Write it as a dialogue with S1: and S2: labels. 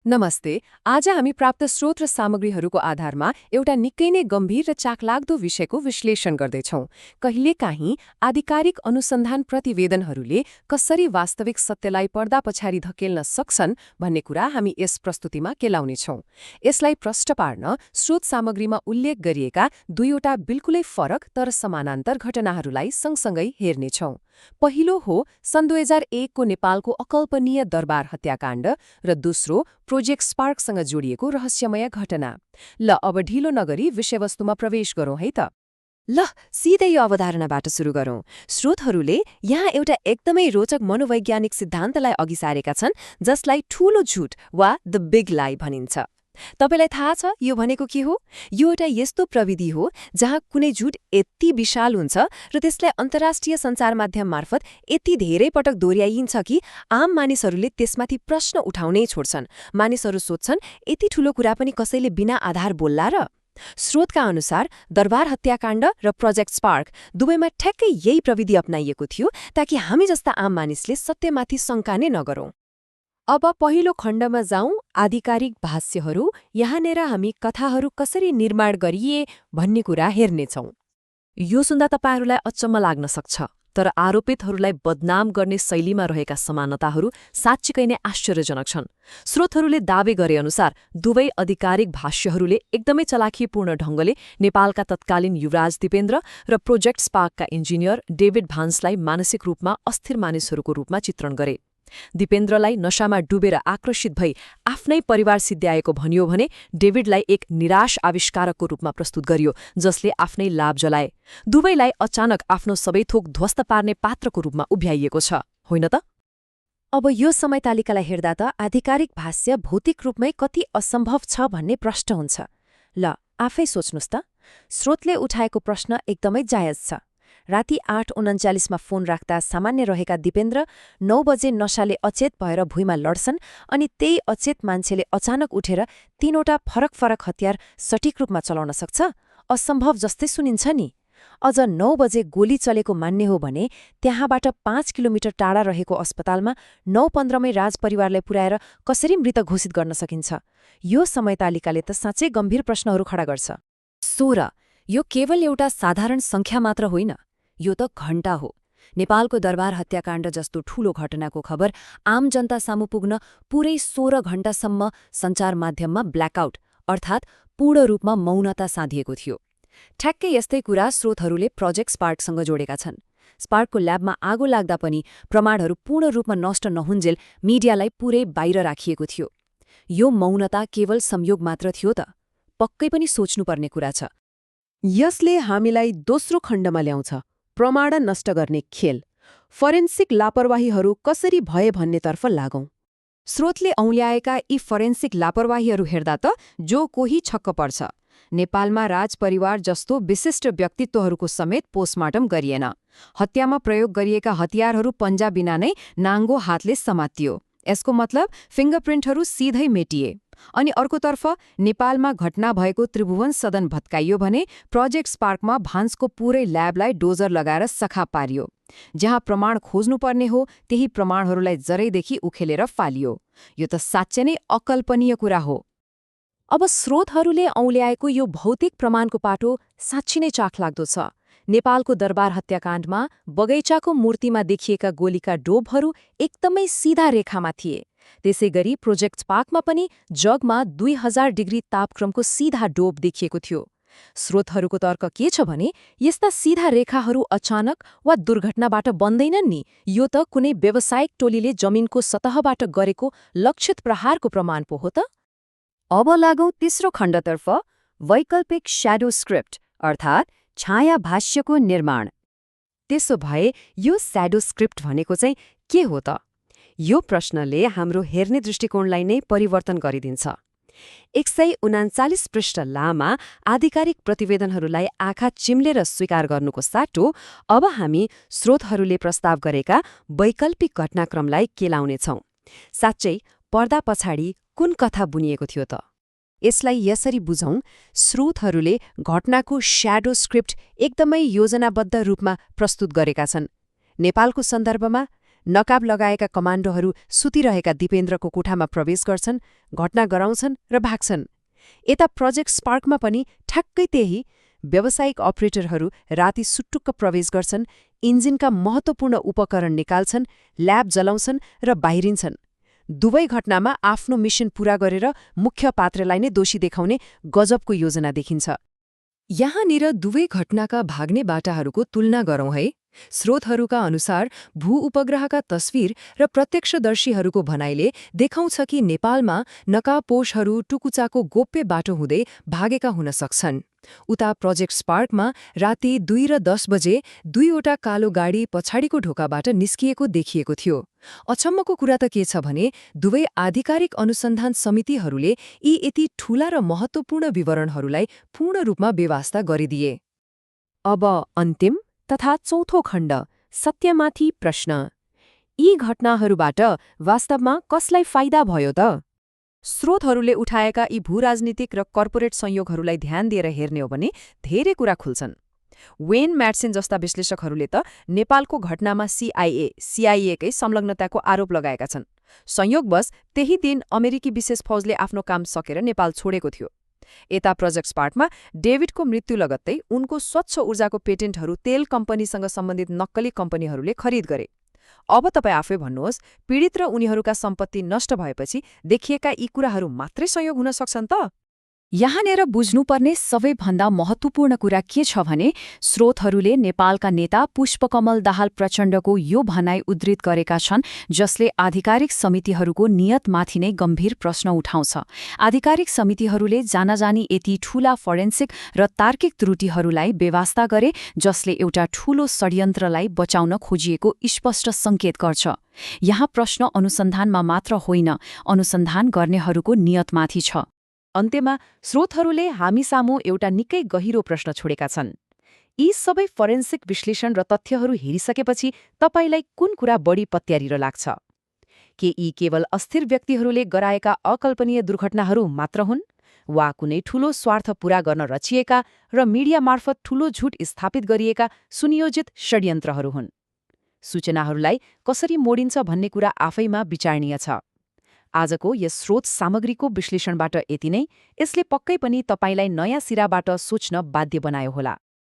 S1: नमस्ते। आज हामी प्राप्त स्रोत र सामग्रीहरूको आधारमा एउटा निकै नै गम्भीर र चाखलाग्दो विषयको विश्लेषण गर्दैछौं। कहिलेकाहीँ आधिकारिक अनुसन्धान प्रतिवेदनहरूले कसरी वास्तविक सत्यलाई पर्दा पछाडि धकेल्न सक्छन् भन्ने कुरा हामी यस प्रस्तुतिमा केलाउनेछौं। यसलाई प्रष्ट पार्न स्रोत सामग्रीमा उल्लेख गरिएका दुईवटा बिल्कुलै फरक तर समानान्तर घटनाहरूलाई सँगसँगै हेर्नेछौं। पहिलो हो सन् 2001 को नेपालको अकल्पनीय दरबार हत्याकाण्ड र दोस्रो प्रोजेक्ट स्पार्कसँग जोडिएको रहस्यमय घटना। ल अब ढिलो नगरी विषयवस्तुमा प्रवेश गरौँ है त।
S2: ल सिधै यो अवधारणाबाट सुरु गरौँ। स्रोतहरूले यहाँ एउटा एकदमै रोचक मनोवैज्ञानिक सिद्धान्तलाई अघि सारेका छन् जसलाई ठूलो झुट वा द बिग लाई भनिन्छ। तपाईलाई थाहा छ यो भनेको के हो? यो एउटा यस्तो प्रविधि हो जहाँ कुनै झुट यति विशाल हुन्छ र त्यसलाई अन्तर्राष्ट्रिय सञ्चार माध्यम मार्फत यति धेरै पटक दोहोर्याइन्छ कि आम मानिसहरूले त्यसमाथि प्रश्न उठाउनै छोड्छन्। मानिसहरू सोध्छन् यति ठूलो कुरा पनि कसैले बिना आधार बोल्ला र? स्रोतका अनुसार दरबार हत्याकाण्ड र प्रोजेक्ट स्पार्क दुवैमा ठ्याक्कै यही प्रविधि अपनाइएको थियो ताकि हामी जस्ता आम मानिसले सत्यमाथि शङ्का नै नगरौँ।
S1: अब पहिलो खण्डमा जाउँ, आधिकारिक भाष्यहरू। यहाँनिर हामी कथाहरू कसरी निर्माण गरिए भन्ने कुरा हेर्नेछौँ।
S2: यो सुन्दा तपाईहरूलाई अचम्म लाग्न सक्छ, तर आरोपितहरूलाई बदनाम गर्ने शैलीमा रहेका समानताहरू साँच्चीकै नै आश्चर्यजनक छन्। स्रोतहरूले दावी गरे अनुसार दुवै आधिकारिक भाष्यहरूले एकदमै चलाखीपूर्ण ढङ्गले नेपालका तत्कालीन युवराज दिपेन्द्र र प्रोजेक्ट स्पार्कका इन्जिनियर डेभिड भान्सलाई मानसिक रूपमा अस्थिर मानिसहरूको रूपमा चित्रण गरे। दिपेन्द्रलाई नशामा डुबेर आकर्षित भई आफ्नै परिवार सिद्ध्याएको भनियो भने डेभिडलाई एक निराश आविष्कारकको रूपमा प्रस्तुत गरियो जसले आफ्नै लाभ जलाए। दुवैलाई अचानक आफ्नो सबै थोक ध्वस्त पार्ने पात्रको रूपमा उभ्याइएको छ, होइन त?
S1: अब यो समय तालिकालाई हेर्दा त आधिकारिक भाष्य भौतिक रूपमै कति असम्भव छ भन्ने प्रश्न हुन्छ। ल आफै सोच्नुस् त। स्रोतले उठाएको प्रश्न एकदमै जायज छ। राति 8:39 फोन राख्दा सामान्य रहेका दिपेन्द्र 9 बजे नशाले अचेत भएर भुइँमा लड्छन् अनि त्यही अचेत मान्छेले अचानक उठेर 3वटा फरक फरक हतियार सठिक रूपमा चलाउन सक्छ? असम्भव जस्तै सुनिन्छ नि। अझ 9 बजे गोली चलेको मान्ने हो भने त्यहाँबाट 5 किलोमिटर टाढा रहेको अस्पतालमा 9:15 मै राजपरिवारलाई पुर्याएर कसरी मृत घोषित गर्न सकिन्छ? यो समय तालिकाले त साँच्चै गम्भीर प्रश्नहरू खडा गर्छ।
S2: 16 यो केवल एउटा साधारण सङ्ख्या मात्र होइन, यो त घण्टा हो। नेपालको दरबार हत्याकाण्ड जस्तो ठूलो घटनाको खबर आम जनता सामु पुग्न पुरै 16 घण्टासम्म सञ्चार माध्यममा ब्ल्याकआउट अर्थात् पूर्ण रूपमा मौनता साधिएको थियो। ठ्याक्कै यस्तै कुरा स्रोतहरूले प्रोजेक्ट स्पार्कसँग जोडेका छन्। स्पार्कको ल्याबमा आगो लाग्दा पनि प्रमाणहरू पूर्ण रूपमा नष्ट नहुन्जेल मिडियालाई पुरै बाहिर राखिएको थियो। यो मौनता केवल संयोग मात्र थियो त? पक्कै पनि सोच्नुपर्ने कुरा छ।
S1: यसले हामीलाई दोस्रो खण्डमा ल्याउँछ, प्रमाण नष्ट गर्ने खेल। फरेन्सिक लापरवाहीहरू कसरी भए भन्नेतर्फ लागौं। स्रोतले औल्याएका यी फरेन्सिक लापरवाहीहरू हेर्दा त जो कोही छक्क पर्छ। नेपालमा राजपरिवार जस्तो विशिष्ट व्यक्तित्वहरूको समेत पोस्टमार्टम गरिएन। हत्यामा प्रयोग गरिएका हतियारहरू पन्जा बिना नै नाङ्गो हातले समातियो। यसको मतलब फिङ्गरप्रिन्टहरू सिधै मेटिए। अनि अर्कोतर्फ नेपालमा घटना भएको त्रिभुवन सदन भत्काइयो भने प्रोजेक्ट स्पार्कमा भान्सको पूरै ल्याबलाई डोजर लगाएर सखा पारियो। जहाँ प्रमाण खोज्नुपर्ने हो त्यही प्रमाणहरूलाई जरैदेखि उखेलेर फालियो। यो त साँच्चै नै अकल्पनीय कुरा हो। अब स्रोतहरूले औल्याएको यो भौतिक प्रमाणको पाटो साँच्चै नै चाखलाग्दो छ। नेपालको दरबार हत्याकाण्डमा बगैँचाको मूर्तिमा देखिएका गोलीका डोबहरू एकदमै सिधा रेखामा थिए। त्यसैगरी प्रोजेक्ट स्पार्कमा पनि जगमा 2000 डिग्री तापक्रमको सिधा डोब देखिएको थियो। स्रोतहरूको तर्क के छ भने यस्ता सिधा रेखाहरू अचानक वा दुर्घटनाबाट बन्दैनन् नि, यो त कुनै व्यावसायिक टोलीले जमिनको सतहबाट गरेको लक्षित प्रहारको प्रमाण पो हो त।
S2: अब लागौं तेस्रो खण्डतर्फ, वैकल्पिक श्याडो स्क्रिप्ट अर्थात् छाया भाष्यको निर्माण। त्यसो भए यो श्याडो स्क्रिप्ट भनेको चाहिँ के हो त? यो प्रश्नले हाम्रो हेर्ने दृष्टिकोणलाई नै परिवर्तन गरिदिन्छ। 139 पृष्ठ लामा आधिकारिक प्रतिवेदनहरूलाई आँखा चिम्लेर स्वीकार गर्नुको साटो अब हामी स्रोतहरूले प्रस्ताव गरेका वैकल्पिक घटनाक्रमलाई केलाउनेछौँ। साँच्चै पर्दा पछाडि कुन कथा बुनिएको थियो त? यसलाई यसरी बुझौं, स्रोतहरूले घटनाको श्याडो स्क्रिप्ट एकदमै योजनाबद्ध रूपमा प्रस्तुत गरेका छन्। नेपालको सन्दर्भमा नकाब लगाएका कमान्डोहरू सुतिरहेका दिपेन्द्रको कोठामा प्रवेश गर्छन्, घटना गराउँछन् र भाग्छन्। यता प्रोजेक्ट स्पार्कमा पनि ठ्याक्कै त्यही। व्यावसायिक अपरेटरहरू राति सुटुक्क प्रवेश गर्छन्, इन्जिनका महत्त्वपूर्ण उपकरण निकाल्छन्, ल्याब जलाउँछन् र बाहिरिन्छन्। दुवै घटनामा आफ्नो मिसन पूरा गरेर मुख्य पात्रलाई नै दोषी देखाउने गजबको योजना देखिन्छ। यहाँनिर दुवै घटनाका भाग्ने बाटाहरूको तुलना गरौँ है। स्रोतहरूका अनुसार भू-उपग्रहका तस्विर र प्रत्यक्षदर्शीहरूको भनाइले देखाउँछ कि नेपालमा नकाबपोशहरू टुकुचाको गोप्य बाटो हुँदै भागेका हुन सक्छन्। उता प्रोजेक्ट स्पार्कमा राति 2 र 10 बजे दुईवटा कालो गाडी पछाडिको ढोकाबाट निस्किएको देखिएको थियो। अचम्मको कुरा त के छ भने दुवै आधिकारिक अनुसन्धान समितिहरूले यी यति ठूला र महत्त्वपूर्ण विवरणहरूलाई पूर्ण रूपमा बेवास्ता गरिदिए। अब अन्तिम तथा चौथो खण्ड, सत्यमाथि प्रश्न। यी घटनाहरूबाट वास्तवमा कसलाई फाइदा भयो त? स्रोतहरूले उठाएका यी भूराजनीतिक र कर्पोरेट संयोगहरूलाई ध्यान दिएर हेर्ने हो भने धेरै कुरा खुल्छन्। वेन म्याट्सन जस्ता विश्लेषकहरूले त नेपालको घटनामा सिआइएकै संलग्नताको आरोप लगाएका छन्। संयोगवश त्यही दिन अमेरिकी विशेष फौजले आफ्नो काम सकेर नेपाल छोडेको थियो। यता प्रोजेक्ट स्पार्कमा डेभिडको मृत्यु लगत्तै उनको स्वच्छ ऊर्जाको पेटेन्टहरू तेल कम्पनीसँग सम्बन्धित नक्कली कम्पनीहरूले खरिद गरे। अब तपाईँ आफै भन्नुहोस्, पीडित र उनीहरूका सम्पत्ति नष्ट भएपछि देखिएका यी कुराहरू मात्रै संयोग हुन सक्छन् त? यहाँनिर बुझ्नुपर्ने सबैभन्दा महत्त्वपूर्ण कुरा के छ भने स्रोतहरूले नेपालका नेता पुष्पकमल दाहाल प्रचण्डको यो भनाइ उद्धृत गरेका छन्, जसले आधिकारिक समितिहरूको नियतमाथि नै गम्भीर प्रश्न उठाउँछ। आधिकारिक समितिहरूले जानाजानी यति ठूला फोरेन्सिक र तार्किक त्रुटिहरूलाई बेवास्ता गरे, जसले एउटा ठूलो षड्यन्त्रलाई बचाउन खोजिएको स्पष्ट सङ्केत गर्छ। यहाँ प्रश्न अनुसन्धानमा मात्र होइन, अनुसन्धान गर्नेहरूको नियतमाथि छ। अन्त्यमा स्रोतहरूले हामीसामु एउटा निकै गहिरो प्रश्न छोडेका छन्। यी सबै फोरेन्सिक विश्लेषण र तथ्यहरू हेरिसकेपछि तपाईलाई कुन कुरा बढी पत्यारिलो लाग्छ? के यी केवल अस्थिर व्यक्तिहरूले गराएका अकल्पनीय दुर्घटनाहरू मात्र हुन्, वा कुनै ठूलो स्वार्थ पूरा गर्न रचिएका र मिडिया मार्फत ठूलो झुट स्थापित गरिएका सुनियोजित षड्यन्त्रहरू हुन्? सूचनाहरूलाई कसरी मोडिन्छ भन्ने कुरा आफैमा विचारणीय छ। आजको यस स्रोत सामग्रीको विश्लेषणबाट यति नै। यसले पक्कै पनि तपाईलाई नयाँ सिराबाट सोच्न बाध्य बनायो होला।